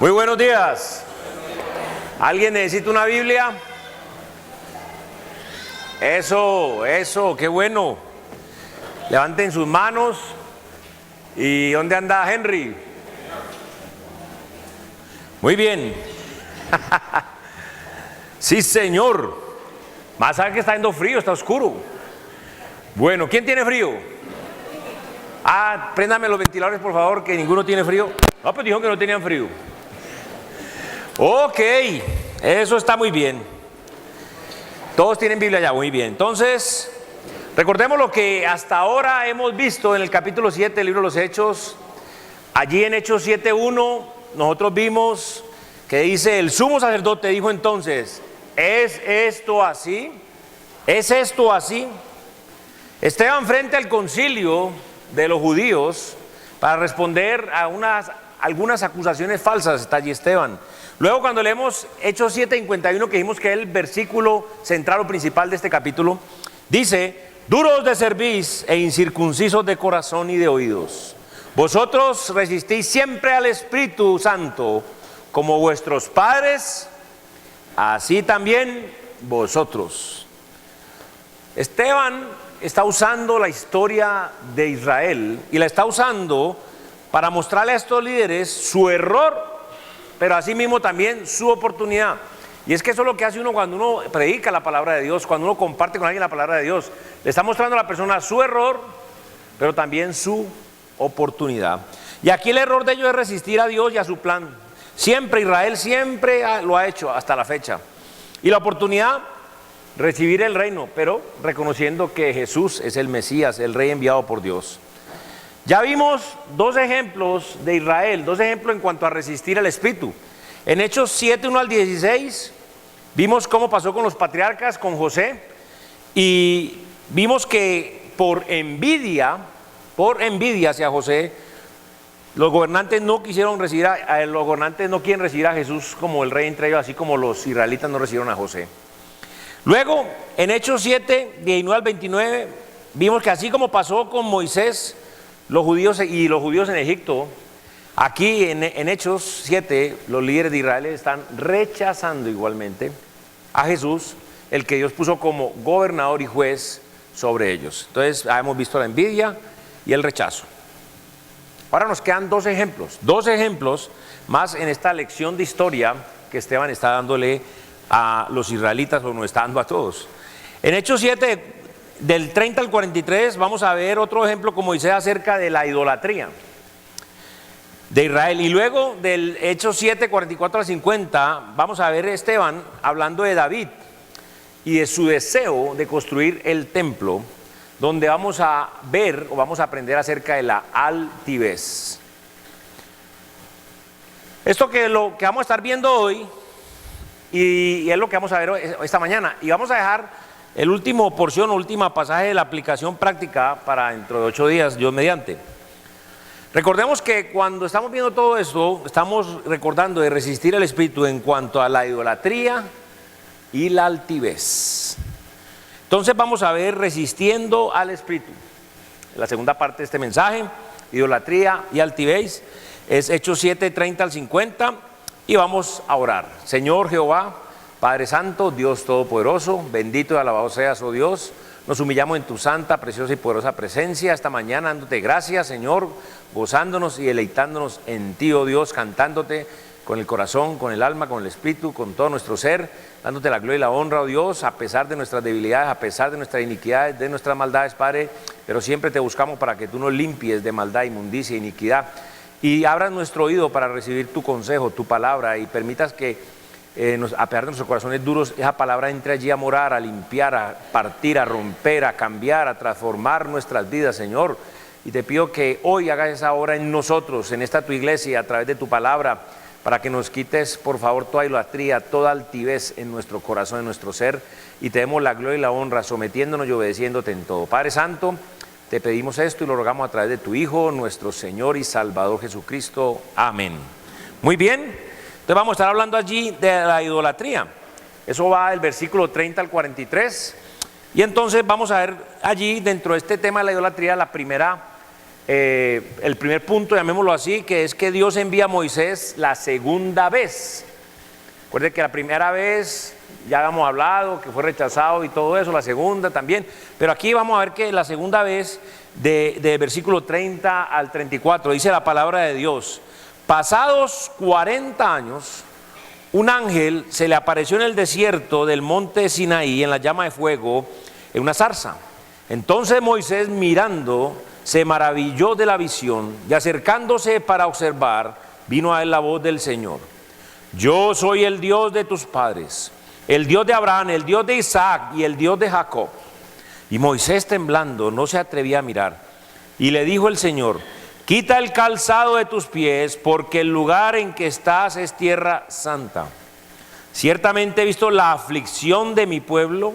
Muy buenos días. ¿Alguien necesita una Biblia? Eso, qué bueno. Levanten sus manos. ¿Y dónde anda Henry? Muy bien. Sí, señor. Más sabe que está haciendo frío, está oscuro. Bueno, ¿quién tiene frío? Préndame los ventiladores, por favor, que ninguno tiene frío. No, pues dijo que no tenían frío. Ok, eso está muy bien. Todos tienen Biblia ya, muy bien. Entonces, recordemos lo que hasta ahora hemos visto en el capítulo 7 del libro de los Hechos. Allí en Hechos 7:1 nosotros vimos que dice: el sumo sacerdote dijo entonces: ¿es esto así? ¿Es esto así? Esteban, frente al concilio de los judíos, para responder a algunas acusaciones falsas, está allí Esteban. Luego, cuando leemos Hechos 7:51, que dijimos que es el versículo central o principal de este capítulo, dice: duros de cerviz e incircuncisos de corazón y de oídos, vosotros resistís siempre al Espíritu Santo, como vuestros padres, así también vosotros. Esteban está usando la historia de Israel y la está usando para mostrarle a estos líderes su error, pero asimismo también su oportunidad. Y es que eso es lo que hace uno cuando uno predica la palabra de Dios, cuando uno comparte con alguien la palabra de Dios. Le está mostrando a la persona su error, pero también su oportunidad. Y aquí el error de ellos es resistir a Dios y a su plan. Siempre, Israel siempre lo ha hecho hasta la fecha. Y la oportunidad, recibir el reino, pero reconociendo que Jesús es el Mesías, el Rey enviado por Dios. Ya vimos dos ejemplos de Israel, dos ejemplos en cuanto a resistir al Espíritu. En Hechos 7:1 al 16, vimos cómo pasó con los patriarcas, con José, y vimos que por envidia hacia José, los gobernantes no quisieron recibir los gobernantes no quieren recibir a Jesús como el Rey entre ellos, así como los israelitas no recibieron a José. Luego, en Hechos 7:19 al 29, vimos que así como pasó con Moisés, los judíos en Egipto, aquí en Hechos 7, los líderes de Israel están rechazando igualmente a Jesús, el que Dios puso como gobernador y juez sobre ellos. Entonces, hemos visto la envidia y el rechazo. Ahora nos quedan dos ejemplos más en esta lección de historia que Esteban está dándole a los israelitas, o nos está dando a todos. En Hechos 7, del 30 al 43, vamos a ver otro ejemplo, como dice, acerca de la idolatría de Israel. Y luego del Hechos 7, 44 al 50, vamos a ver Esteban hablando de David y de su deseo de construir el templo, donde vamos a ver o vamos a aprender acerca de la altivez. Esto que lo que vamos a estar viendo hoy, y es lo que vamos a ver esta mañana, y vamos a dejar el último pasaje de la aplicación práctica para dentro de 8 días, Dios mediante. Recordemos que cuando estamos viendo todo esto, estamos recordando de resistir al Espíritu en cuanto a la idolatría y la altivez. Entonces vamos a ver resistiendo al Espíritu. La segunda parte de este mensaje, idolatría y altivez, es Hechos 7, 30 al 50, y vamos a orar. Señor Jehová, Padre Santo, Dios Todopoderoso, bendito y alabado seas, oh Dios. Nos humillamos en tu santa, preciosa y poderosa presencia esta mañana, dándote gracias, Señor, gozándonos y deleitándonos en ti, oh Dios, cantándote con el corazón, con el alma, con el espíritu, con todo nuestro ser, dándote la gloria y la honra, oh Dios, a pesar de nuestras debilidades, a pesar de nuestras iniquidades, de nuestras maldades, Padre, pero siempre te buscamos para que tú nos limpies de maldad, inmundicia e iniquidad, y abras nuestro oído para recibir tu consejo, tu palabra, y permitas que a pesar de nuestros corazones duros, esa palabra entre allí a morar, a limpiar, a partir, a romper, a cambiar, a transformar nuestras vidas, Señor. Y te pido que hoy hagas esa obra en nosotros, en esta tu iglesia, a través de tu palabra, para que nos quites, por favor, toda idolatría, toda altivez en nuestro corazón, en nuestro ser, y te demos la gloria y la honra, sometiéndonos y obedeciéndote en todo. Padre Santo, te pedimos esto y lo rogamos a través de tu Hijo, nuestro Señor y Salvador Jesucristo. Amén. Muy bien, entonces vamos a estar hablando allí de la idolatría. Eso va del versículo 30 al 43. Y entonces vamos a ver allí, dentro de este tema de la idolatría, la primera el primer punto, llamémoslo así, que es que Dios envía a Moisés la segunda vez. Recuerde que la primera vez ya habíamos hablado que fue rechazado y todo eso, la segunda también, pero aquí vamos a ver que la segunda vez de versículo 30 al 34 dice la palabra de Dios: pasados 40 años, un ángel se le apareció en el desierto del monte Sinaí en la llama de fuego en una zarza. Entonces Moisés, mirando, se maravilló de la visión, y acercándose para observar, vino a él la voz del Señor: yo soy el Dios de tus padres, el Dios de Abraham, el Dios de Isaac y el Dios de Jacob. Y Moisés, temblando, no se atrevía a mirar. Y le dijo el Señor: quita el calzado de tus pies, porque el lugar en que estás es tierra santa. Ciertamente he visto la aflicción de mi pueblo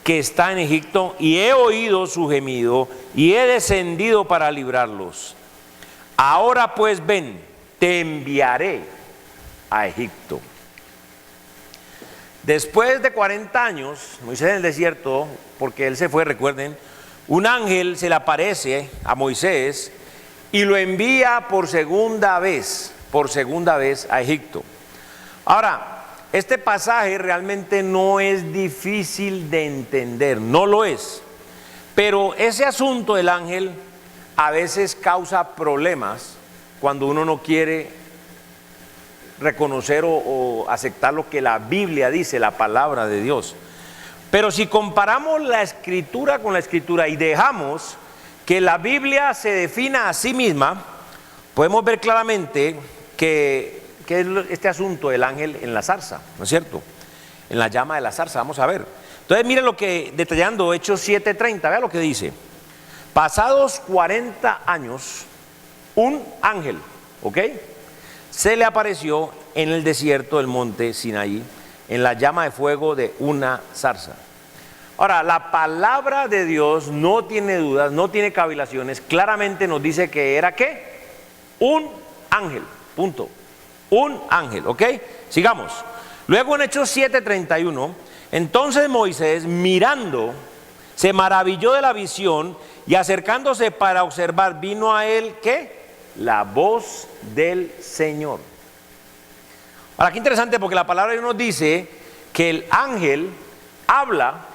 que está en Egipto, y he oído su gemido, y he descendido para librarlos. Ahora pues ven, te enviaré a Egipto. Después de 40 años, Moisés en el desierto, porque él se fue, recuerden, un ángel se le aparece a Moisés y lo envía por segunda vez a Egipto. Ahora, este pasaje realmente no es difícil de entender, no lo es, pero ese asunto del ángel a veces causa problemas cuando uno no quiere reconocer o aceptar lo que la Biblia dice, la palabra de Dios. Pero si comparamos la escritura con la escritura y dejamos que la Biblia se defina a sí misma, podemos ver claramente que es este asunto del ángel en la zarza, ¿no es cierto? En la llama de la zarza, vamos a ver. Entonces miren lo que, detallando Hechos 7:30, vea lo que dice: pasados 40 años, un ángel, ¿ok?, se le apareció en el desierto del monte Sinaí, en la llama de fuego de una zarza. Ahora, la palabra de Dios no tiene dudas, no tiene cavilaciones, claramente nos dice que era ¿qué? Un ángel, punto. Un ángel, ¿ok? Sigamos. Luego en Hechos 7:31, entonces Moisés, mirando, se maravilló de la visión, y acercándose para observar, vino a él ¿qué? La voz del Señor. Ahora, qué interesante, porque la palabra de Dios nos dice que el ángel habla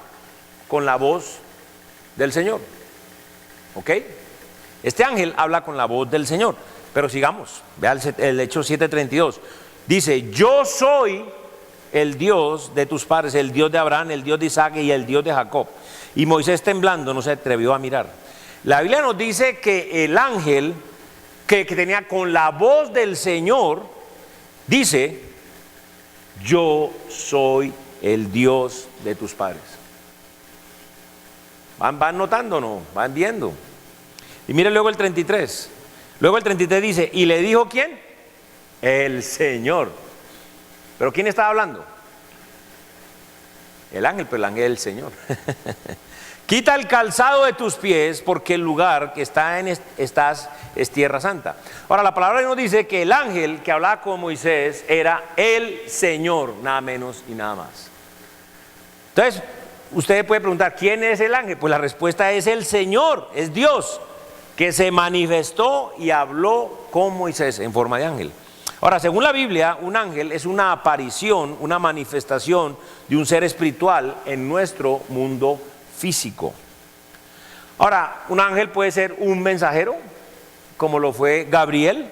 con la voz del Señor, ¿ok? Este ángel habla con la voz del Señor. Pero sigamos, vea el Hechos 7:32. Dice: yo soy el Dios de tus padres, el Dios de Abraham, el Dios de Isaac y el Dios de Jacob. Y Moisés, temblando, no se atrevió a mirar. La Biblia nos dice que el ángel que tenía con la voz del Señor dice: yo soy el Dios de tus padres. ¿Van notando o no? ¿Van viendo? Y miren luego el 33. Luego el 33 dice: y le dijo ¿quién? El Señor. ¿Pero quién estaba hablando? El ángel, pero el ángel es el Señor. Quita el calzado de tus pies, porque el lugar que estás es tierra santa. Ahora, la palabra nos dice que el ángel que hablaba con Moisés era el Señor, nada menos y nada más. Entonces, usted puede preguntar: ¿quién es el ángel? Pues la respuesta es el Señor, es Dios, que se manifestó y habló con Moisés en forma de ángel. Ahora, según la Biblia, un ángel es una aparición, una manifestación de un ser espiritual en nuestro mundo físico. Ahora, un ángel puede ser un mensajero, como lo fue Gabriel,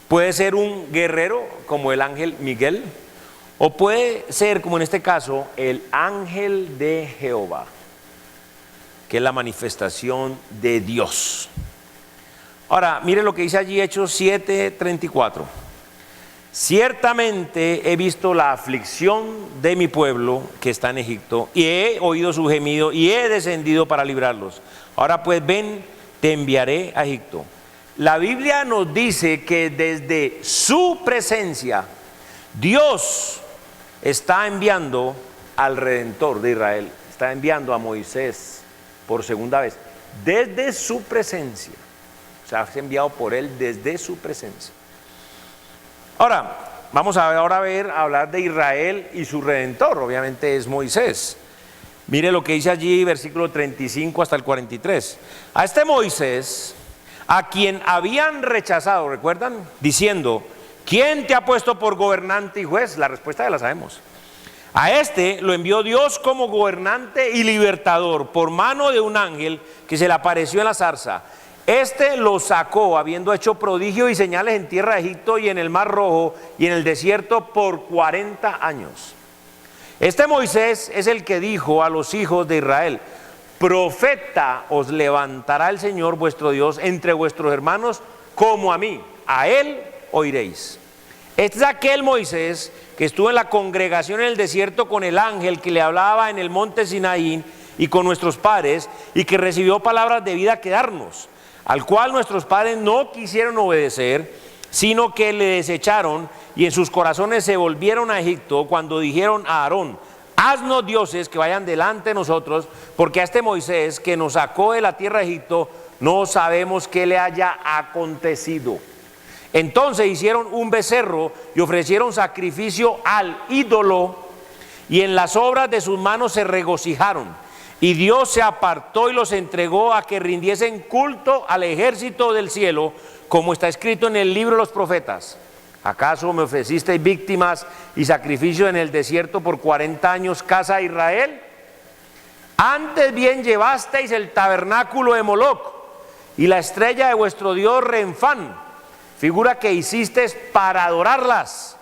puede ser un guerrero, como el ángel Miguel, o puede ser, como en este caso, el ángel de Jehová, que es la manifestación de Dios. Ahora, mire lo que dice allí Hechos 7:34. Ciertamente he visto la aflicción de mi pueblo que está en Egipto, y he oído su gemido, y he descendido para librarlos. Ahora pues ven, te enviaré a Egipto. La Biblia nos dice que desde su presencia Dios está enviando al Redentor de Israel, está enviando a Moisés por segunda vez, desde su presencia. O sea, es enviado por él desde su presencia. Ahora, vamos a hablar de Israel y su Redentor, obviamente es Moisés. Mire lo que dice allí, versículo 35 hasta el 43. A este Moisés, a quien habían rechazado, ¿recuerdan? Diciendo, ¿quién te ha puesto por gobernante y juez? La respuesta ya la sabemos. A este lo envió Dios como gobernante y libertador por mano de un ángel que se le apareció en la zarza. Este lo sacó habiendo hecho prodigio y señales en tierra de Egipto y en el Mar Rojo y en el desierto por 40 años. Este Moisés es el que dijo a los hijos de Israel, profeta os levantará el Señor vuestro Dios entre vuestros hermanos como a mí, a él oiréis. Este es aquel Moisés que estuvo en la congregación en el desierto con el ángel que le hablaba en el monte Sinaí y con nuestros padres y que recibió palabras de vida que darnos, al cual nuestros padres no quisieron obedecer, sino que le desecharon y en sus corazones se volvieron a Egipto cuando dijeron a Aarón, haznos dioses que vayan delante de nosotros, porque a este Moisés que nos sacó de la tierra de Egipto no sabemos qué le haya acontecido. Entonces hicieron un becerro y ofrecieron sacrificio al ídolo y en las obras de sus manos se regocijaron. Y Dios se apartó y los entregó a que rindiesen culto al ejército del cielo, como está escrito en el libro de los profetas. ¿Acaso me ofrecisteis víctimas y sacrificio en el desierto por 40 años, casa de Israel? Antes bien llevasteis el tabernáculo de Moloc y la estrella de vuestro dios Renfán, figura que hicisteis para adorarlas.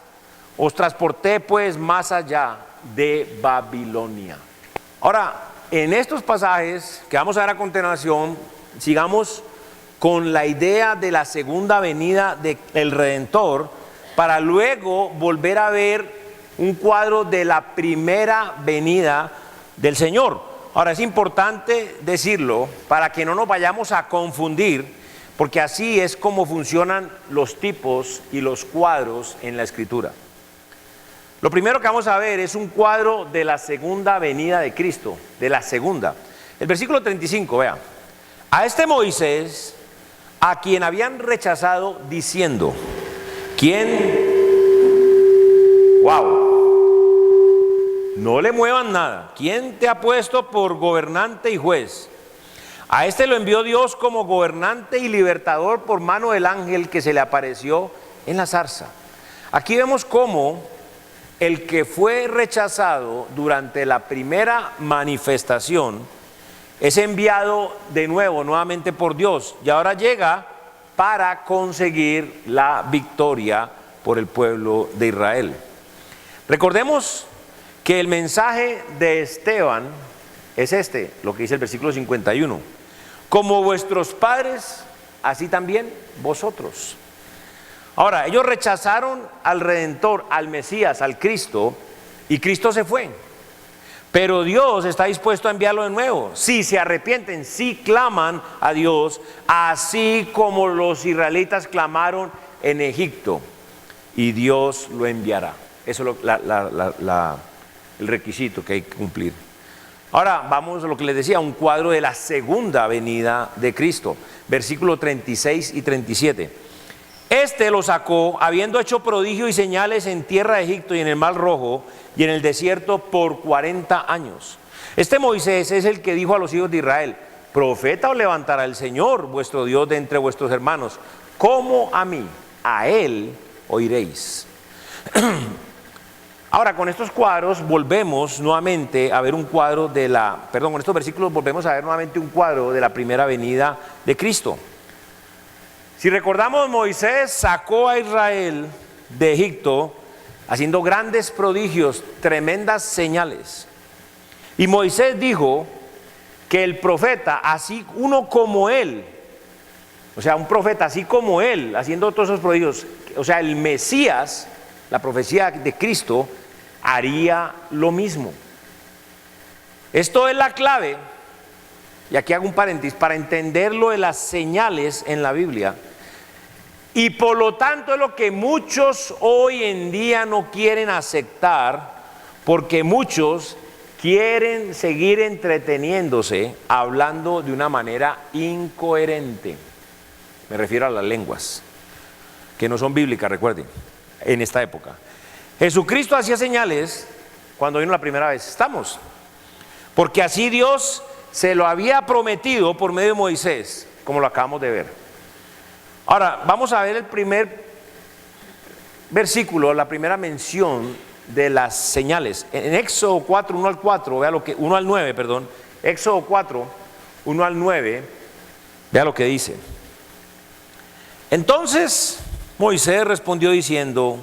Os transporté pues más allá de Babilonia. Ahora, en estos pasajes que vamos a ver a continuación, sigamos con la idea de la segunda venida del Redentor, para luego volver a ver un cuadro de la primera venida del Señor. Ahora, es importante decirlo para que no nos vayamos a confundir, porque así es como funcionan los tipos y los cuadros en la Escritura. Lo primero que vamos a ver es un cuadro de la segunda venida de Cristo, de la segunda. El versículo 35, vea. A este Moisés, a quien habían rechazado diciendo, ¿quién? ¡Wow! No le muevan nada. ¿Quién te ha puesto por gobernante y juez? A este lo envió Dios como gobernante y libertador por mano del ángel que se le apareció en la zarza. Aquí vemos cómo el que fue rechazado durante la primera manifestación es enviado de nuevo, nuevamente por Dios, y ahora llega para conseguir la victoria por el pueblo de Israel. Recordemos que el mensaje de Esteban es este, lo que dice el versículo 51. Como vuestros padres, así también vosotros. Ahora, ellos rechazaron al Redentor, al Mesías, al Cristo, y Cristo se fue. Pero Dios está dispuesto a enviarlo de nuevo. Si se arrepienten, si claman a Dios, así como los israelitas clamaron en Egipto, y Dios lo enviará. Eso es el requisito que hay que cumplir. Ahora vamos a lo que les decía, un cuadro de la segunda venida de Cristo, versículos 36 y 37. Este lo sacó, habiendo hecho prodigio y señales en tierra de Egipto y en el Mar Rojo y en el desierto por 40 años. Este Moisés es el que dijo a los hijos de Israel, profeta os levantará el Señor vuestro Dios de entre vuestros hermanos, como a mí, a él oiréis. Ahora, con estos cuadros volvemos nuevamente a ver un cuadro con estos versículos volvemos a ver nuevamente un cuadro de la primera venida de Cristo. Si recordamos, Moisés sacó a Israel de Egipto haciendo grandes prodigios, tremendas señales. Y Moisés dijo que el profeta, así uno como él, o sea, un profeta así como él, haciendo todos esos prodigios, o sea, el Mesías, la profecía de Cristo, haría lo mismo. Esto es la clave, y aquí hago un paréntesis, para entender lo de las señales en la Biblia. Y por lo tanto es lo que muchos hoy en día no quieren aceptar, porque muchos quieren seguir entreteniéndose hablando de una manera incoherente. Me refiero a las lenguas, que no son bíblicas, recuerden, en esta época. Jesucristo hacía señales cuando vino la primera vez, estamos, porque así Dios se lo había prometido por medio de Moisés, como lo acabamos de ver. Ahora, vamos a ver el primer versículo, la primera mención de las señales. En Éxodo 4, 1 al 4, vea lo que, 1 al 9, perdón. Éxodo 4, 1 al 9, vea lo que dice. Entonces Moisés respondió diciendo: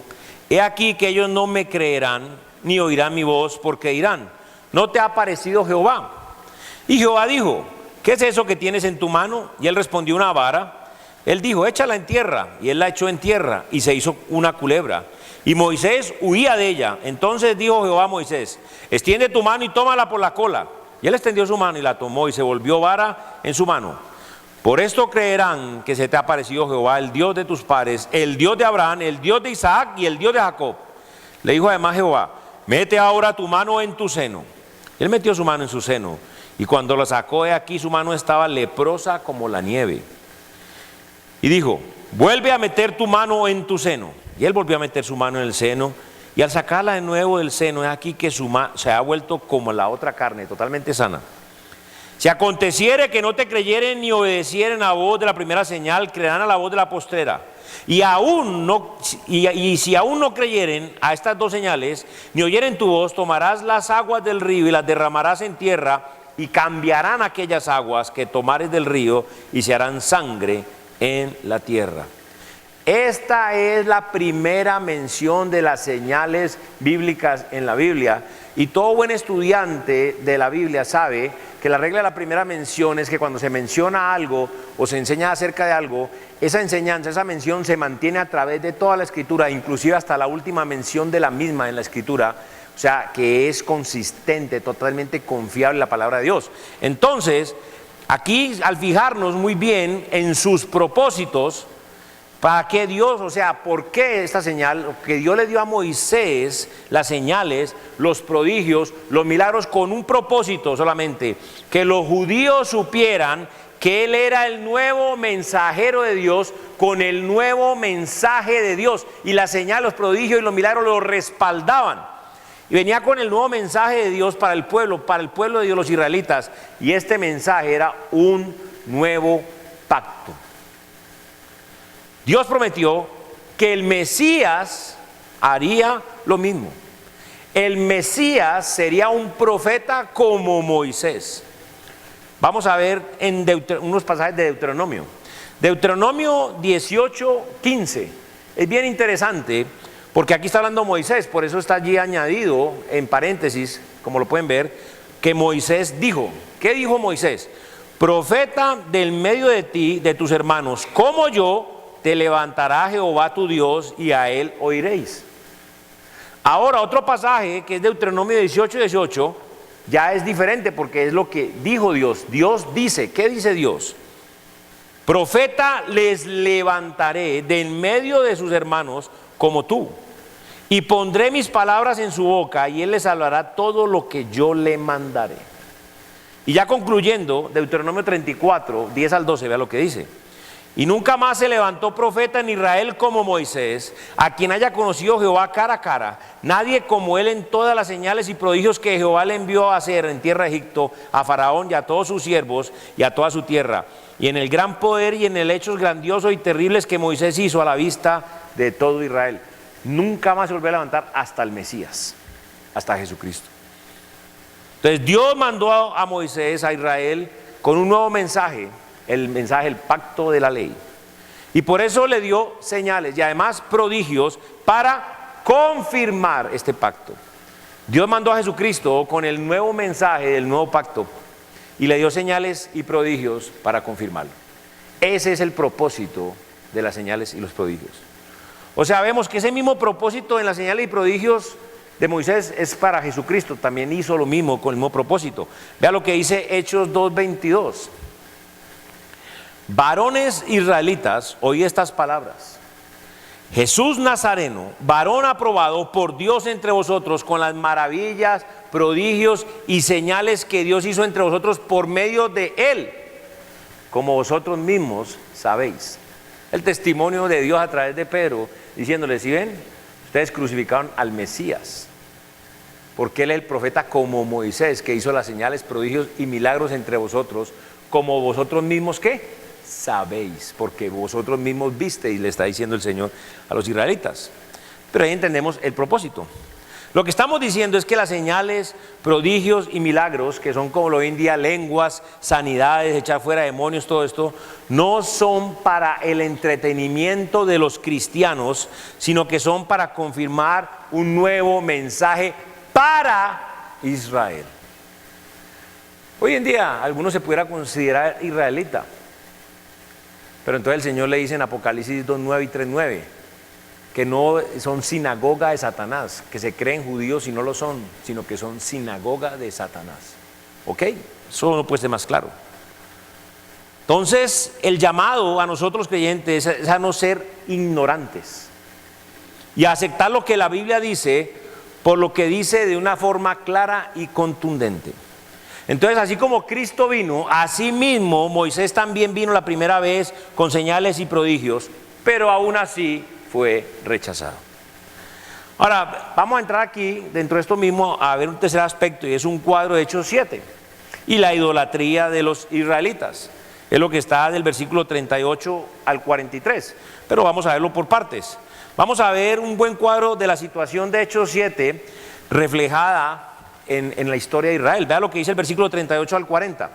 he aquí que ellos no me creerán, ni oirán mi voz, porque dirán: ¿no te ha parecido Jehová? Y Jehová dijo: ¿qué es eso que tienes en tu mano? Y él respondió: una vara. Él dijo: échala en tierra. Y él la echó en tierra, y se hizo una culebra. Y Moisés huía de ella. Entonces dijo Jehová a Moisés: extiende tu mano y tómala por la cola. Y él extendió su mano y la tomó, y se volvió vara en su mano. Por esto creerán que se te ha parecido Jehová, el Dios de tus padres, el Dios de Abraham, el Dios de Isaac y el Dios de Jacob. Le dijo además Jehová: mete ahora tu mano en tu seno. Él metió su mano en su seno, y cuando la sacó de aquí, su mano estaba leprosa como la nieve. Y dijo: vuelve a meter tu mano en tu seno. Y él volvió a meter su mano en el seno, y al sacarla de nuevo del seno, es aquí que su mano se ha vuelto como la otra carne, totalmente sana. Si aconteciere que no te creyeren ni obedecieren a la voz de la primera señal, creerán a la voz de la postrera. Y si aún no creyeren a estas dos señales, ni oyeren tu voz, tomarás las aguas del río y las derramarás en tierra, y cambiarán aquellas aguas que tomares del río, y se harán sangre en la tierra. Esta es la primera mención de las señales bíblicas en la Biblia, y todo buen estudiante de la Biblia sabe que la regla de la primera mención es que cuando se menciona algo o se enseña acerca de algo, esa enseñanza, esa mención se mantiene a través de toda la Escritura, inclusive hasta la última mención de la misma en la Escritura. O sea, que es consistente, totalmente confiable la palabra de Dios. Entonces, aquí al fijarnos muy bien en sus propósitos, ¿para qué Dios? O sea, ¿por qué esta señal? Que Dios le dio a Moisés las señales, los prodigios, los milagros, con un propósito solamente: que los judíos supieran que Él era el nuevo mensajero de Dios, con el nuevo mensaje de Dios. Y las señales, los prodigios y los milagros lo respaldaban. Y venía con el nuevo mensaje de Dios para el pueblo de Dios, los israelitas. Y este mensaje era un nuevo pacto. Dios prometió que el Mesías haría lo mismo. El Mesías sería un profeta como Moisés. Vamos a ver en unos pasajes de Deuteronomio. Deuteronomio 18:15. Es bien interesante porque aquí está hablando Moisés, por eso está allí añadido en paréntesis, como lo pueden ver, que Moisés dijo. ¿Qué dijo Moisés? Profeta del medio de ti, de tus hermanos, como yo, te levantará Jehová tu Dios, y a él oiréis. Ahora otro pasaje que es Deuteronomio 18:18 ya es diferente, porque es lo que dijo Dios. Dios dice, ¿qué dice Dios? Profeta les levantaré de en medio de sus hermanos como tú, y pondré mis palabras en su boca, y él les hablará todo lo que yo le mandaré. Y ya concluyendo, Deuteronomio 34, 10 al 12, vea lo que dice. Y nunca más se levantó profeta en Israel como Moisés, a quien haya conocido Jehová cara a cara, nadie como él en todas las señales y prodigios que Jehová le envió a hacer en tierra de Egipto, a Faraón y a todos sus siervos y a toda su tierra, y en el gran poder y en el hechos grandiosos y terribles que Moisés hizo a la vista de todo Israel. Nunca más se volvió a levantar hasta el Mesías, hasta Jesucristo. Entonces Dios mandó a Moisés, a Israel, con un nuevo mensaje, el mensaje del pacto de la ley. Y por eso le dio señales y además prodigios para confirmar este pacto. Dios mandó a Jesucristo con el nuevo mensaje del nuevo pacto y le dio señales y prodigios para confirmarlo. Ese es el propósito de las señales y los prodigios. O sea, vemos que ese mismo propósito en las señales y prodigios de Moisés es para Jesucristo. También hizo lo mismo con el mismo propósito. Vea lo que dice Hechos 2:22. Varones israelitas, oí estas palabras: Jesús Nazareno, varón aprobado por Dios entre vosotros, con las maravillas, prodigios y señales que Dios hizo entre vosotros por medio de él, como vosotros mismos sabéis. El testimonio de Dios a través de Pedro, diciéndole: si ven, ustedes crucificaron al Mesías, porque él es el profeta como Moisés, que hizo las señales, prodigios y milagros entre vosotros, como vosotros mismos, ¿qué? sabéis, porque vosotros mismos visteis, le está diciendo el Señor a los israelitas. Pero ahí entendemos el propósito. Lo que estamos diciendo es que las señales, prodigios y milagros, que son como lo hoy en día lenguas, sanidades, echar fuera demonios, todo esto, no son para el entretenimiento de los cristianos, sino que son para confirmar un nuevo mensaje para Israel. Hoy en día alguno se pudiera considerar israelita, pero entonces el Señor le dice en Apocalipsis 2:9 y 3:9 que no son sinagoga de Satanás, que se creen judíos y no lo son, sino que son sinagoga de Satanás. ¿Ok? Eso no puede ser más claro. Entonces, el llamado a nosotros creyentes es a no ser ignorantes y a aceptar lo que la Biblia dice, por lo que dice de una forma clara y contundente. Entonces, así como Cristo vino, así mismo Moisés también vino la primera vez con señales y prodigios, pero aún así fue rechazado. Ahora, vamos a entrar aquí, dentro de esto mismo, a ver un tercer aspecto, y es un cuadro de Hechos 7, y la idolatría de los israelitas. Es lo que está del versículo 38 al 43, pero vamos a verlo por partes. Vamos a ver un buen cuadro de la situación de Hechos 7, reflejada en la historia de Israel. Vea lo que dice el versículo 38 al 40.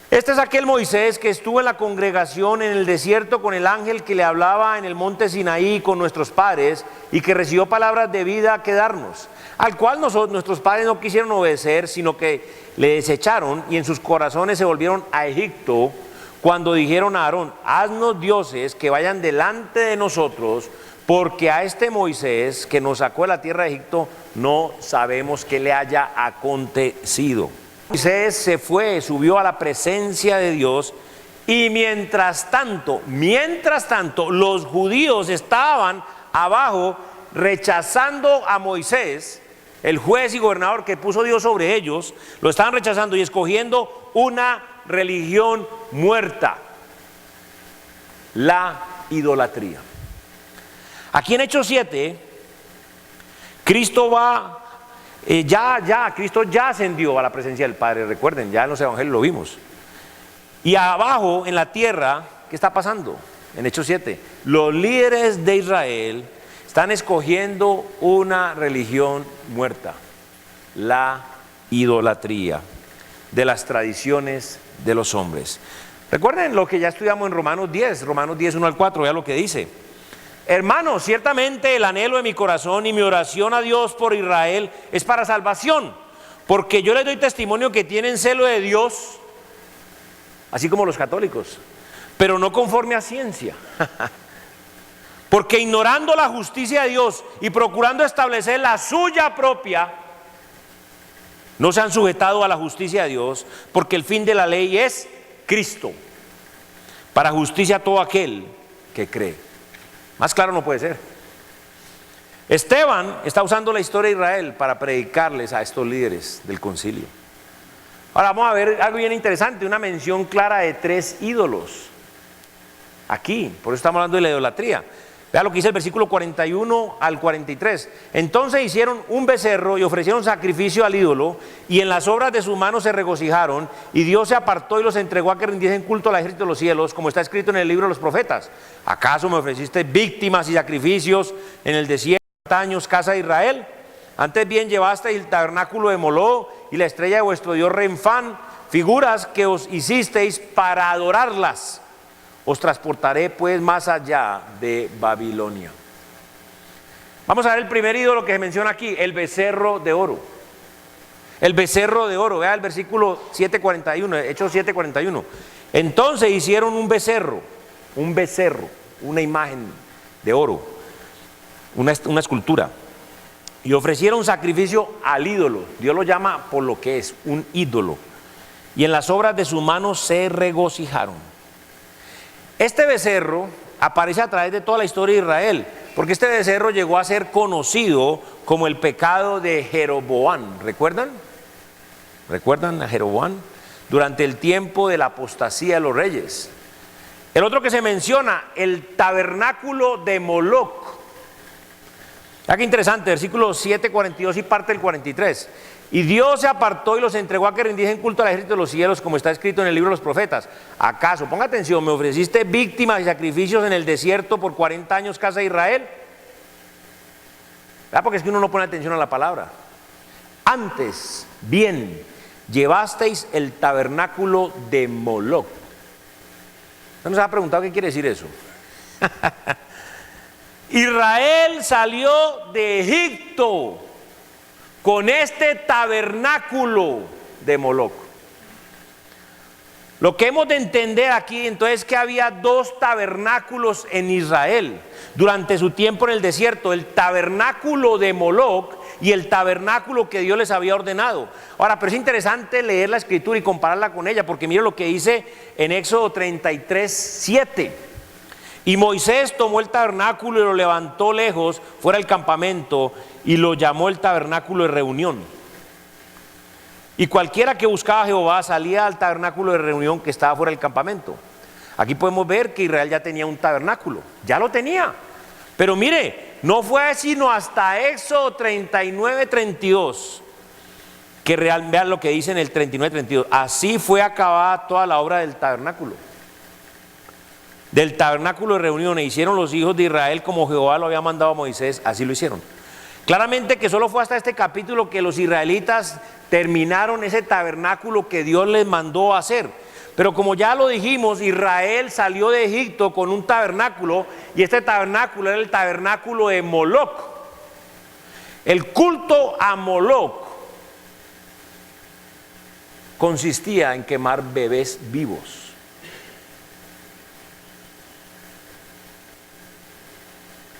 Este es aquel Moisés que estuvo en la congregación en el desierto con el ángel que le hablaba en el monte Sinaí con nuestros padres y que recibió palabras de vida que darnos, al cual nuestros padres no quisieron obedecer, sino que le desecharon y en sus corazones se volvieron a Egipto cuando dijeron a Aarón: haznos dioses que vayan delante de nosotros, porque a este Moisés que nos sacó de la tierra de Egipto no sabemos qué le haya acontecido. Moisés se fue, subió a la presencia de Dios, y mientras tanto, los judíos estaban abajo rechazando a Moisés, el juez y gobernador que puso Dios sobre ellos, lo estaban rechazando y escogiendo una religión muerta: la idolatría. Aquí en Hechos 7, Cristo Cristo ya ascendió a la presencia del Padre, recuerden, ya en los evangelios lo vimos. Y abajo en la tierra, ¿qué está pasando? En Hechos 7, los líderes de Israel están escogiendo una religión muerta: la idolatría de las tradiciones de los hombres. Recuerden lo que ya estudiamos en Romanos 10, 1 al 4, vea lo que dice: hermanos, ciertamente el anhelo de mi corazón y mi oración a Dios por Israel es para salvación, porque yo les doy testimonio que tienen celo de Dios, así como los católicos, pero no conforme a ciencia. Porque ignorando la justicia de Dios y procurando establecer la suya propia, no se han sujetado a la justicia de Dios, porque el fin de la ley es Cristo, para justicia a todo aquel que cree. Más claro no puede ser. Esteban está usando la historia de Israel para predicarles a estos líderes del concilio. Ahora vamos a ver algo bien interesante, una mención clara de 3 ídolos aquí, por eso estamos hablando de la idolatría. Vea lo que dice el versículo 41 al 43. Entonces hicieron un becerro y ofrecieron sacrificio al ídolo, y en las obras de sus manos se regocijaron, y Dios se apartó y los entregó a que rindiesen culto al ejército de los cielos, como está escrito en el libro de los profetas. ¿Acaso me ofreciste víctimas y sacrificios en el desierto años, casa de Israel? Antes bien llevaste el tabernáculo de Moló y la estrella de vuestro dios Renfán, figuras que os hicisteis para adorarlas. Os transportaré pues más allá de Babilonia. Vamos a ver el primer ídolo que se menciona aquí: el becerro de oro. El becerro de oro, vea el versículo 7:41, Hechos 7:41. Entonces hicieron un becerro, una imagen de oro, una escultura, y ofrecieron sacrificio al ídolo. Dios lo llama por lo que es, un ídolo. Y en las obras de sus manos se regocijaron. Este becerro aparece a través de toda la historia de Israel, porque este becerro llegó a ser conocido como el pecado de Jeroboam. ¿Recuerdan? ¿Recuerdan a Jeroboam? Durante el tiempo de la apostasía de los reyes. El otro que se menciona, el tabernáculo de Moloc. Ah, qué interesante, versículos 7, 42 y parte del 43. Y Dios se apartó y los entregó a que rindiesen culto al ejército de los cielos, como está escrito en el libro de los profetas. ¿Acaso, ponga atención, me ofreciste víctimas y sacrificios en el desierto por 40 años, casa de Israel? ¿Verdad? Porque es que uno no pone atención a la palabra. Antes, bien, llevasteis el tabernáculo de Moloc. ¿No nos ha preguntado qué quiere decir eso? Israel salió de Egipto con este tabernáculo de Moloc. Lo que hemos de entender aquí entonces es que había dos tabernáculos en Israel durante su tiempo en el desierto: el tabernáculo de Moloc y el tabernáculo que Dios les había ordenado. Ahora, pero es interesante leer la escritura y compararla con ella, porque mire lo que dice en Éxodo 33, 7. Y Moisés tomó el tabernáculo y lo levantó lejos, fuera del campamento, y lo llamó el tabernáculo de reunión. Y cualquiera que buscaba a Jehová salía al tabernáculo de reunión que estaba fuera del campamento. Aquí podemos ver que Israel ya tenía un tabernáculo, ya lo tenía. Pero mire, no fue sino hasta Éxodo 39, 32, que vean lo que dice en el 39, 32. Así fue acabada toda la obra del tabernáculo de reunión, e hicieron los hijos de Israel como Jehová lo había mandado a Moisés, así lo hicieron. Claramente que solo fue hasta este capítulo que los israelitas terminaron ese tabernáculo que Dios les mandó a hacer. Pero como ya lo dijimos, Israel salió de Egipto con un tabernáculo, y este tabernáculo era el tabernáculo de Moloc. El culto a Moloc consistía en quemar bebés vivos.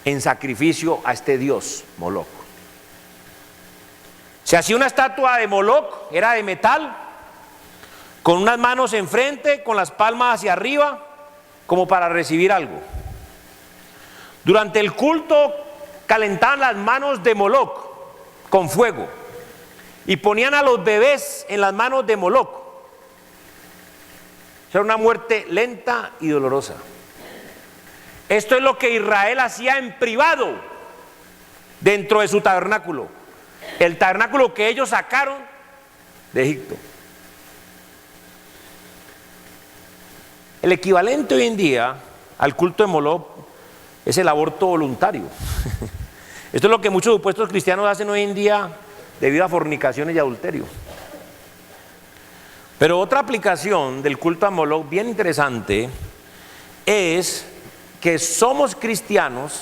En sacrificio a este dios Moloc. Se hacía una estatua de Moloc, era de metal, con unas manos enfrente, con las palmas hacia arriba, como para recibir algo. Durante el culto calentaban las manos de Moloc con fuego y ponían a los bebés en las manos de Moloc. Era una muerte lenta y dolorosa. Esto es lo que Israel hacía en privado dentro de su tabernáculo, el tabernáculo que ellos sacaron de Egipto. El equivalente hoy en día al culto de Moloc es el aborto voluntario. Esto es lo que muchos supuestos cristianos hacen hoy en día debido a fornicaciones y adulterio. Pero otra aplicación del culto a Moloc bien interesante es que somos cristianos,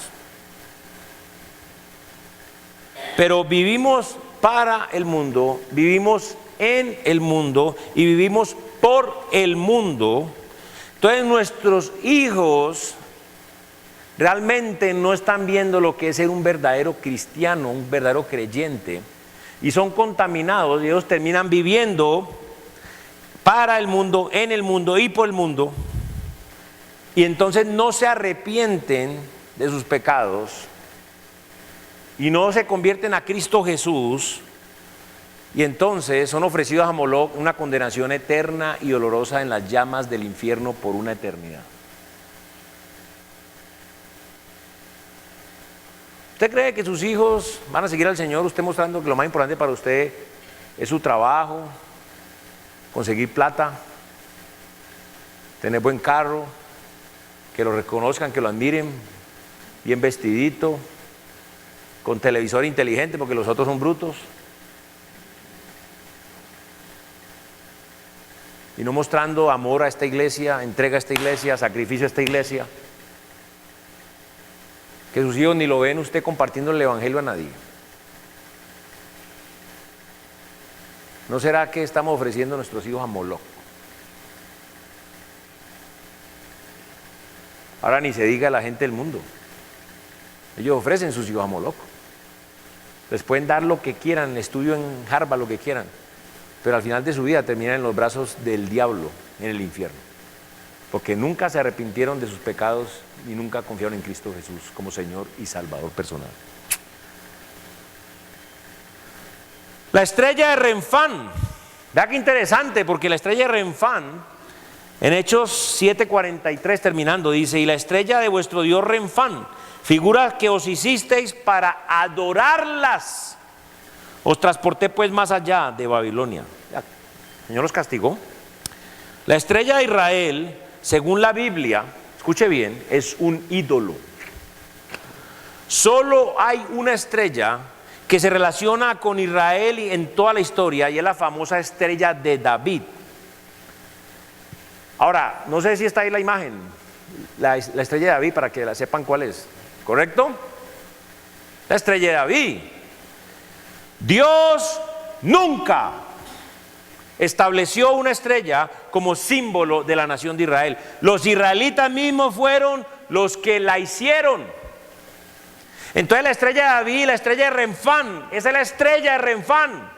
pero vivimos para el mundo, vivimos en el mundo y vivimos por el mundo. Entonces nuestros hijos realmente no están viendo lo que es ser un verdadero cristiano, un verdadero creyente, y son contaminados, y ellos terminan viviendo para el mundo, en el mundo y por el mundo. Y entonces no se arrepienten de sus pecados y no se convierten a Cristo Jesús, y entonces son ofrecidos a Moloc una condenación eterna y dolorosa en las llamas del infierno por una eternidad. ¿Usted cree que sus hijos van a seguir al Señor, usted mostrando que lo más importante para usted es su trabajo, conseguir plata, tener buen carro, que lo reconozcan, que lo admiren, bien vestidito, con televisor inteligente porque los otros son brutos? Y no mostrando amor a esta iglesia, entrega a esta iglesia, sacrificio a esta iglesia. Que sus hijos ni lo ven usted compartiendo el evangelio a nadie. ¿No será que estamos ofreciendo a nuestros hijos a Moloc? Ahora ni se diga a la gente del mundo. Ellos ofrecen sus hijos a Moloc. Les pueden dar lo que quieran, estudio en Harvard, lo que quieran, pero al final de su vida terminan en los brazos del diablo, en el infierno, porque nunca se arrepintieron de sus pecados y nunca confiaron en Cristo Jesús como Señor y Salvador personal. La estrella de Renfán, vea qué interesante, porque la estrella de Renfán, en Hechos 7:43 terminando, dice: y la estrella de vuestro Dios Renfán figuras que os hicisteis para adorarlas. Os transporté pues más allá de Babilonia. El Señor los castigó. La estrella de Israel, según la Biblia, escuche bien, es un ídolo. Solo hay una estrella que se relaciona con Israel y en toda la historia, y es la famosa estrella de David. Ahora, no sé si está ahí la imagen, la estrella de David, para que la sepan cuál es, ¿correcto? La estrella de David. Dios nunca estableció una estrella como símbolo de la nación de Israel. Los israelitas mismos fueron los que la hicieron. Entonces la estrella de David, la estrella de Renfán, esa es la estrella de Renfán.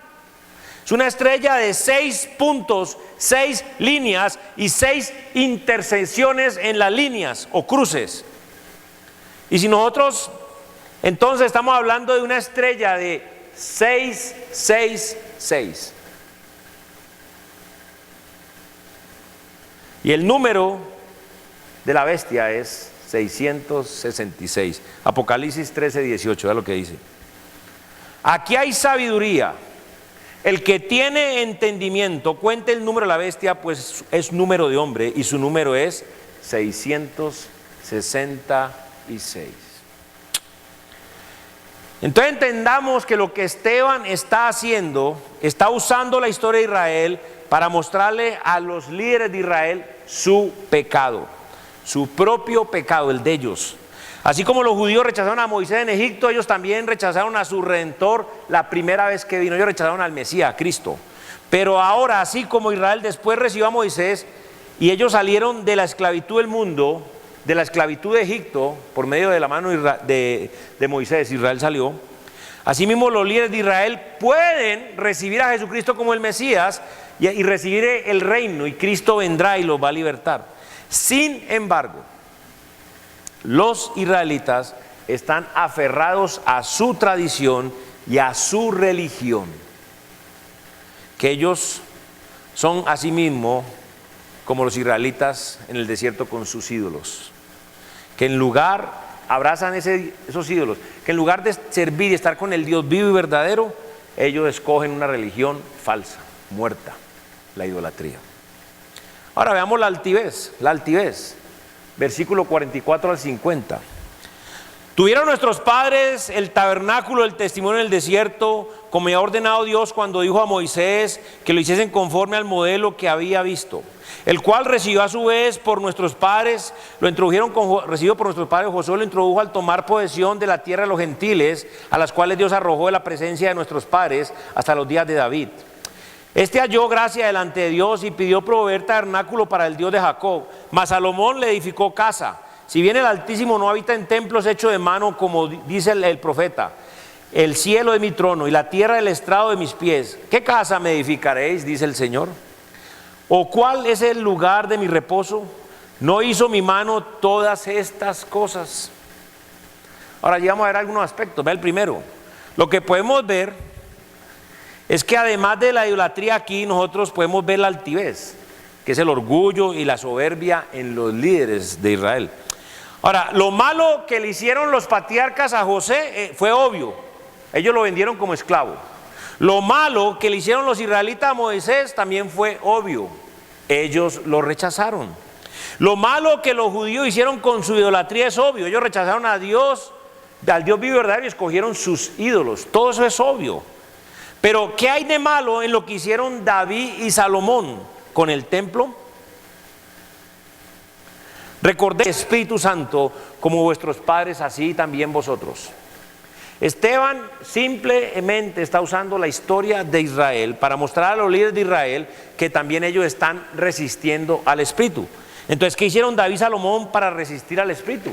Es una estrella de 6 puntos, 6 líneas y 6 intersecciones en las líneas o cruces. Y si nosotros entonces estamos hablando de una estrella de 6, 6, 6. Y el número de la bestia es 666. Apocalipsis 13, 18, es lo que dice. Aquí hay sabiduría. El que tiene entendimiento, cuente el número de la bestia, pues es número de hombre, y su número es 666. Entonces entendamos que lo que Esteban está haciendo, está usando la historia de Israel para mostrarle a los líderes de Israel su pecado, su propio pecado, el de ellos. Así como los judíos rechazaron a Moisés en Egipto, ellos también rechazaron a su Redentor la primera vez que vino. Ellos rechazaron al Mesías, a Cristo. Pero ahora, así como Israel después recibió a Moisés y ellos salieron de la esclavitud del mundo, de la esclavitud de Egipto, por medio de la mano de Moisés, Israel salió. Asimismo, los líderes de Israel pueden recibir a Jesucristo como el Mesías y recibir el reino, y Cristo vendrá y los va a libertar. Sin embargo, los israelitas están aferrados a su tradición y a su religión, que ellos son asimismo como los israelitas en el desierto con sus ídolos, que en lugar, abrazan esos ídolos, que en lugar de servir y estar con el Dios vivo y verdadero, ellos escogen una religión falsa, muerta, la idolatría. Ahora veamos la altivez, versículo 44 al 50. Tuvieron nuestros padres el tabernáculo del testimonio en el desierto, como ha ordenado Dios cuando dijo a Moisés que lo hiciesen conforme al modelo que había visto, el cual recibió a su vez por nuestros padres, recibido por nuestros padres. Josué lo introdujo al tomar posesión de la tierra de los gentiles, a las cuales Dios arrojó de la presencia de nuestros padres hasta los días de David. Este halló gracia delante de Dios y pidió proveer tabernáculo para el Dios de Jacob, mas Salomón le edificó casa. Si bien el Altísimo no habita en templos hechos de mano, como dice el profeta, el cielo es mi trono y la tierra el estrado de mis pies. ¿Qué casa me edificaréis? Dice el Señor. ¿O cuál es el lugar de mi reposo? ¿No hizo mi mano todas estas cosas? Ahora ya vamos a ver algunos aspectos. Ve el primero. Lo que podemos ver es que además de la idolatría aquí, nosotros podemos ver la altivez, que es el orgullo y la soberbia en los líderes de Israel. Ahora, lo malo que le hicieron los patriarcas a José fue obvio. Ellos lo vendieron como esclavo. Lo malo que le hicieron los israelitas a Moisés también fue obvio. Ellos lo rechazaron. Lo malo que los judíos hicieron con su idolatría es obvio. Ellos rechazaron a Dios, al Dios vivo y verdadero, y escogieron sus ídolos. Todo eso es obvio. Pero ¿qué hay de malo en lo que hicieron David y Salomón con el templo? Recordé, Espíritu Santo, como vuestros padres, así también vosotros. Esteban simplemente está usando la historia de Israel para mostrar a los líderes de Israel que también ellos están resistiendo al Espíritu. Entonces, ¿qué hicieron David y Salomón para resistir al Espíritu?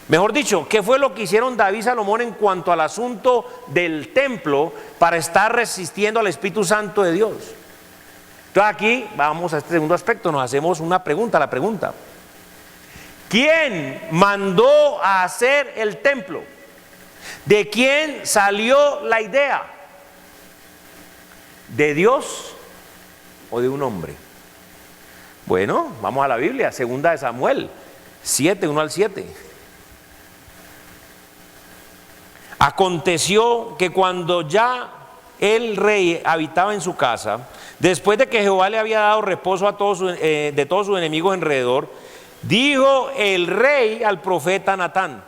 Mejor dicho, ¿qué fue lo que hicieron David y Salomón en cuanto al asunto del templo para estar resistiendo al Espíritu Santo de Dios? Entonces aquí vamos a este segundo aspecto, nos hacemos una pregunta, la pregunta: ¿quién mandó a hacer el templo? ¿De quién salió la idea? ¿De Dios o de un hombre? Bueno, vamos a la Biblia, segunda de Samuel 7, 1 al 7. Aconteció que cuando ya el rey habitaba en su casa, después de que Jehová le había dado reposo a de todos sus enemigos alrededor, dijo el rey al profeta Natán: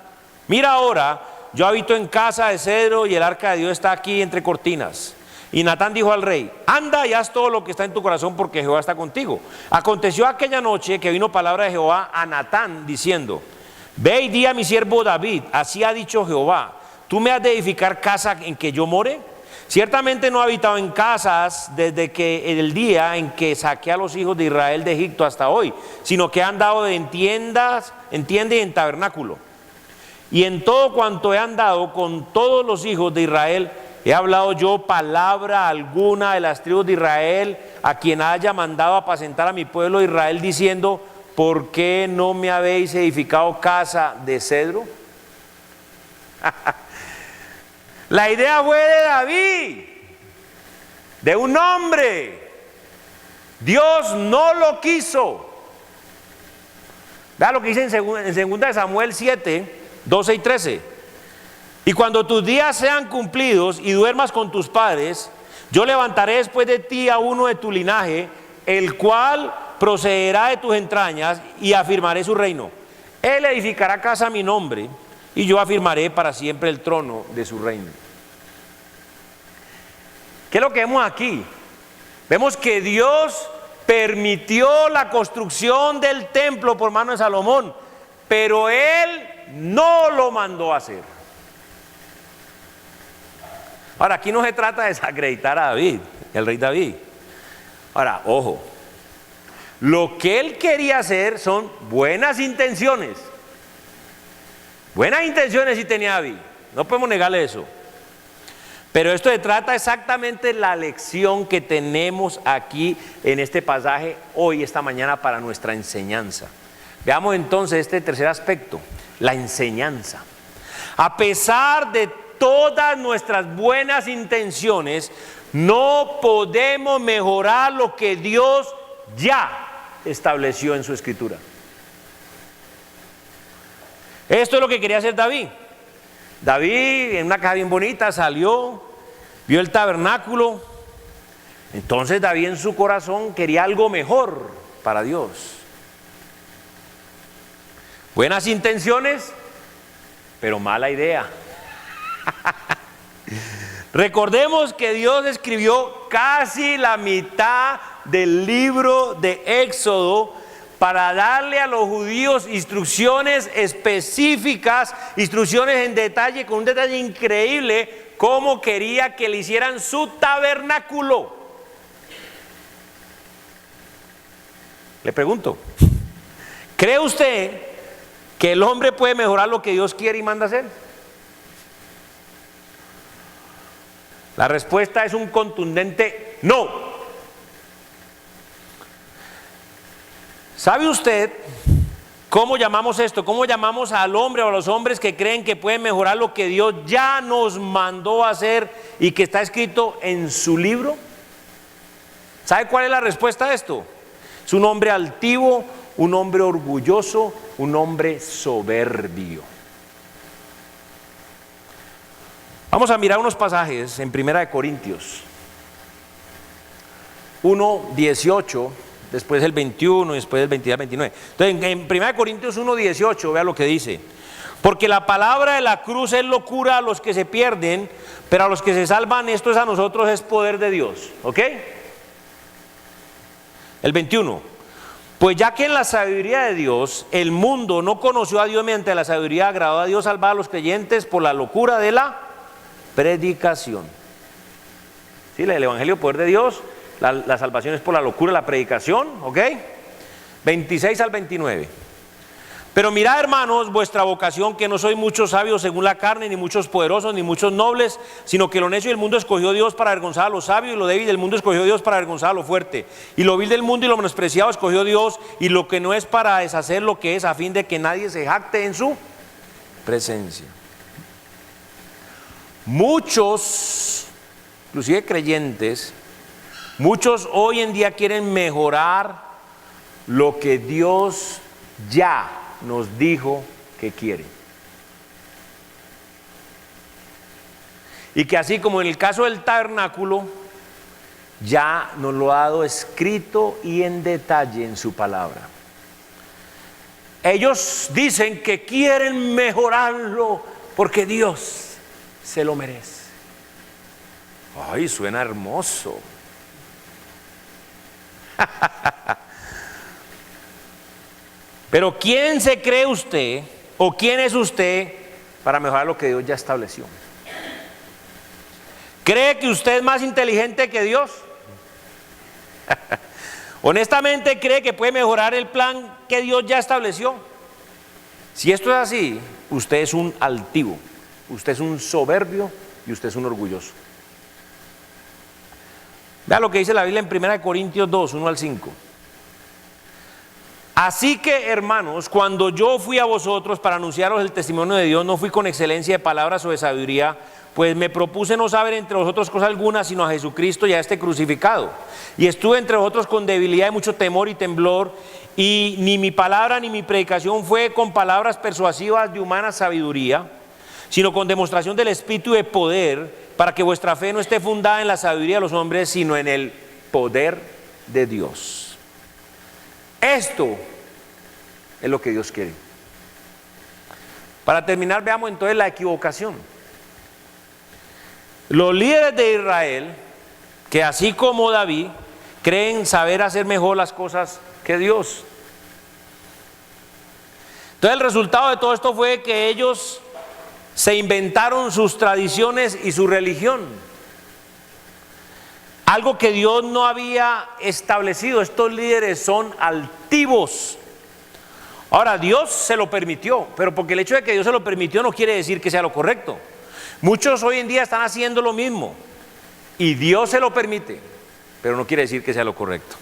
mira ahora, yo habito en casa de cedro y el arca de Dios está aquí entre cortinas. Y Natán dijo al rey: anda y haz todo lo que está en tu corazón, porque Jehová está contigo. Aconteció aquella noche que vino palabra de Jehová a Natán diciendo: ve y di a mi siervo David, así ha dicho Jehová, ¿tú me has de edificar casa en que yo more? Ciertamente no he habitado en casas desde que el día en que saqué a los hijos de Israel de Egipto hasta hoy, sino que he andado en tienda y en tabernáculo. Y en todo cuanto he andado con todos los hijos de Israel, he hablado yo palabra alguna de las tribus de Israel, a quien haya mandado apacentar a mi pueblo de Israel, diciendo: ¿por qué no me habéis edificado casa de cedro? La idea fue de David, de un hombre. Dios no lo quiso. Vea lo que dice en 2 Samuel 7, 12 y 13. Y cuando tus días sean cumplidos y duermas con tus padres, yo levantaré después de ti a uno de tu linaje, el cual procederá de tus entrañas, y afirmaré su reino. Él edificará casa a mi nombre, y yo afirmaré para siempre el trono de su reino. ¿Qué es lo que vemos aquí? Vemos que Dios permitió la construcción del templo por mano de Salomón, pero Él no lo mandó a hacer. Ahora, aquí no se trata de desacreditar a David, el rey David. Ahora, ojo, lo que él quería hacer son buenas intenciones. Buenas intenciones sí tenía David, no podemos negarle eso. Pero esto se trata exactamente de la lección que tenemos aquí en este pasaje hoy, esta mañana, para nuestra enseñanza. Veamos entonces este tercer aspecto, la enseñanza. A pesar de todas nuestras buenas intenciones, no podemos mejorar lo que Dios ya estableció en su escritura. Esto es lo que quería hacer David. David, en una casa bien bonita, salió, vio el tabernáculo. Entonces David en su corazón quería algo mejor para Dios. Buenas intenciones, pero mala idea. Recordemos que Dios escribió casi la mitad del libro de Éxodo para darle a los judíos instrucciones específicas, instrucciones en detalle, con un detalle increíble, cómo quería que le hicieran su tabernáculo. Le pregunto, ¿cree usted que el hombre puede mejorar lo que Dios quiere y manda hacer? La respuesta es un contundente no. ¿Sabe usted cómo llamamos esto? ¿Cómo llamamos al hombre o a los hombres que creen que pueden mejorar lo que Dios ya nos mandó a hacer y que está escrito en su libro? ¿Sabe cuál es la respuesta a esto? Es un hombre altivo, un hombre orgulloso, un hombre soberbio. Vamos a mirar unos pasajes en 1 Corintios 1:18. Después el 21 y después el 22 al 29. Entonces en 1 Corintios 1:18, vea lo que dice: porque la palabra de la cruz es locura a los que se pierden, pero a los que se salvan, esto es a nosotros, es poder de Dios. ¿Ok? El 21: pues ya que en la sabiduría de Dios el mundo no conoció a Dios mediante la sabiduría, agradó a Dios salvar a los creyentes por la locura de la predicación. ¿Sí? El evangelio, poder de Dios. La salvación es por la locura de la predicación, ¿ok? 26 al 29. Pero mirad, hermanos, vuestra vocación, que no sois muchos sabios según la carne, ni muchos poderosos, ni muchos nobles, sino que lo necio del mundo escogió Dios para avergonzar a lo sabio, y lo débil del mundo escogió Dios para avergonzar a lo fuerte. Y lo vil del mundo y lo menospreciado escogió Dios, y lo que no es, para deshacer lo que es, a fin de que nadie se jacte en su presencia. Muchos, inclusive creyentes, muchos hoy en día quieren mejorar lo que Dios ya nos dijo que quiere. y que así como en el caso del tabernáculo, ya nos lo ha dado escrito y en detalle en su palabra. Ellos dicen que quieren mejorarlo porque Dios se lo merece. Ay, suena hermoso. Pero ¿quién se cree usted o quién es usted para mejorar lo que Dios ya estableció? ¿Cree que usted es más inteligente que Dios? Honestamente, ¿cree que puede mejorar el plan que Dios ya estableció? Si esto es así, usted es un altivo, usted es un soberbio y usted es un orgulloso. Vea lo que dice la Biblia en 1 Corintios 2, 1 al 5. Así que, hermanos, cuando yo fui a vosotros para anunciaros el testimonio de Dios, no fui con excelencia de palabras o de sabiduría, pues me propuse no saber entre vosotros cosa alguna, sino a Jesucristo y a este crucificado. Y estuve entre vosotros con debilidad y mucho temor y temblor, y ni mi palabra ni mi predicación fue con palabras persuasivas de humana sabiduría, sino con demostración del Espíritu y de poder, para que vuestra fe no esté fundada en la sabiduría de los hombres, sino en el poder de Dios. Esto es lo que Dios quiere. Para terminar, veamos entonces la equivocación. Los líderes de Israel, que así como David, creen saber hacer mejor las cosas que Dios. Entonces el resultado de todo esto fue que ellos se inventaron sus tradiciones y su religión. Algo que Dios no había establecido. Estos líderes son altivos. Ahora, Dios se lo permitió, pero porque el hecho de que Dios se lo permitió no quiere decir que sea lo correcto. Muchos hoy en día están haciendo lo mismo y Dios se lo permite, pero no quiere decir que sea lo correcto.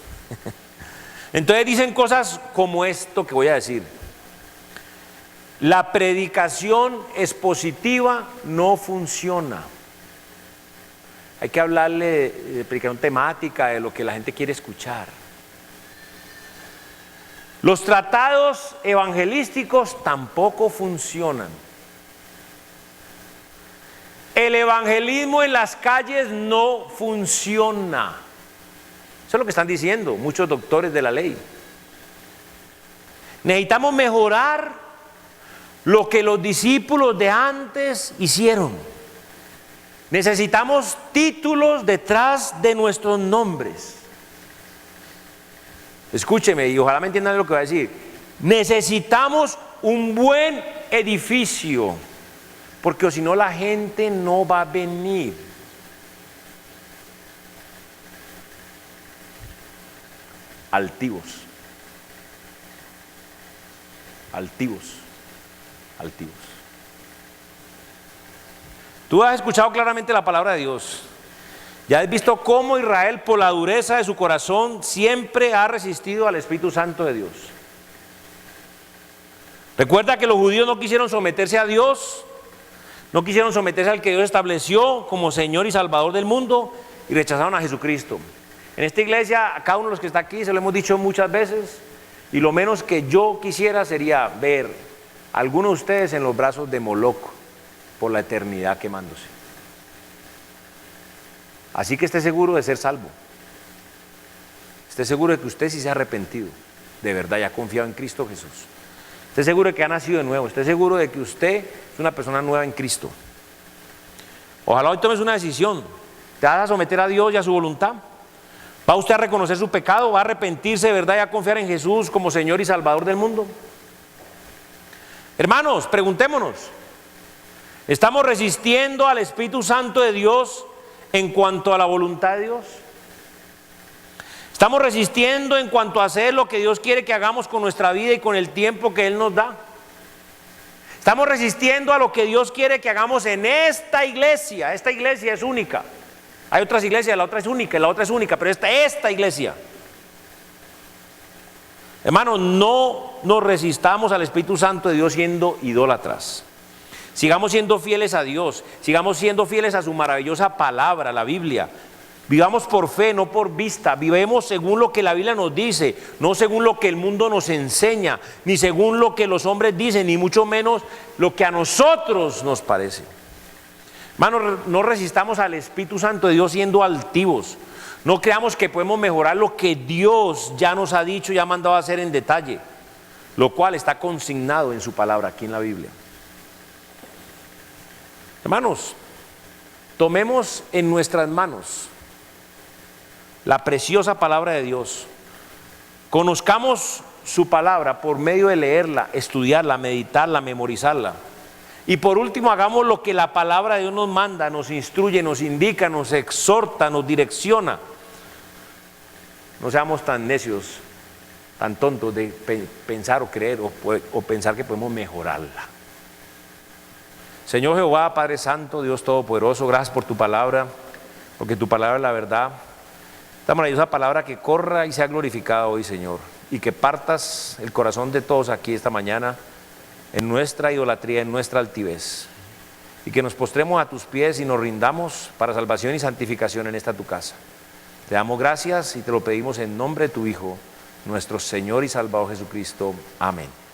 Entonces dicen cosas como esto que voy a decir. La predicación expositiva no funciona. Hay que hablarle de predicación temática, de lo que la gente quiere escuchar. Los tratados evangelísticos tampoco funcionan. El evangelismo en las calles no funciona. Eso es lo que están diciendo muchos doctores de la ley. Necesitamos mejorar lo que los discípulos de antes hicieron. Necesitamos títulos detrás de nuestros nombres. Escúcheme y ojalá me entiendan lo que voy a decir. Necesitamos un buen edificio, porque si no la gente no va a venir. Altivos. Altivos. Altivos. Tú has escuchado claramente la palabra de Dios. Ya has visto cómo Israel, por la dureza de su corazón, siempre ha resistido al Espíritu Santo de Dios. Recuerda que los judíos no quisieron someterse a Dios, no quisieron someterse al que Dios estableció como Señor y Salvador del mundo, y rechazaron a Jesucristo. En esta iglesia, a cada uno de los que está aquí, se lo hemos dicho muchas veces, y lo menos que yo quisiera sería ver a algunos de ustedes en los brazos de Moloc por la eternidad quemándose. Así que esté seguro de ser salvo. Esté seguro de que usted sí se ha arrepentido, de verdad, y ha confiado en Cristo Jesús. Esté seguro de que ha nacido de nuevo. Esté seguro de que usted es una persona nueva en Cristo. Ojalá hoy tomes una decisión. ¿Te vas a someter a Dios y a su voluntad? ¿Va usted a reconocer su pecado? ¿Va a arrepentirse de verdad y a confiar en Jesús como Señor y Salvador del mundo? Hermanos, preguntémonos. ¿Estamos resistiendo al Espíritu Santo de Dios en cuanto a la voluntad de Dios? ¿Estamos resistiendo en cuanto a hacer lo que Dios quiere que hagamos con nuestra vida y con el tiempo que Él nos da? ¿Estamos resistiendo a lo que Dios quiere que hagamos en esta iglesia? Esta iglesia es única. Hay otras iglesias, la otra es única y la otra es única, pero esta iglesia. Hermanos, no nos resistamos al Espíritu Santo de Dios siendo idólatras. Sigamos siendo fieles a Dios, sigamos siendo fieles a su maravillosa palabra, la Biblia. Vivamos por fe, no por vista. Vivemos según lo que la Biblia nos dice, no según lo que el mundo nos enseña, ni según lo que los hombres dicen, ni mucho menos lo que a nosotros nos parece. Hermanos, no resistamos al Espíritu Santo de Dios siendo altivos. No creamos que podemos mejorar lo que Dios ya nos ha dicho y ha mandado a hacer en detalle, lo cual está consignado en su palabra aquí en la Biblia. Hermanos, tomemos en nuestras manos la preciosa palabra de Dios. Conozcamos su palabra por medio de leerla, estudiarla, meditarla, memorizarla. Y por último, hagamos lo que la palabra de Dios nos manda, nos instruye, nos indica, nos exhorta, nos direcciona. No seamos tan necios, tan tontos de pensar o creer o pensar que podemos mejorarla. Señor Jehová, Padre Santo, Dios Todopoderoso, gracias por tu palabra, porque tu palabra es la verdad. Esta maravillosa palabra que corra y sea glorificada hoy, Señor, y que partas el corazón de todos aquí esta mañana en nuestra idolatría, en nuestra altivez, y que nos postremos a tus pies y nos rindamos para salvación y santificación en esta tu casa. Te damos gracias y te lo pedimos en nombre de tu Hijo, nuestro Señor y Salvador Jesucristo. Amén.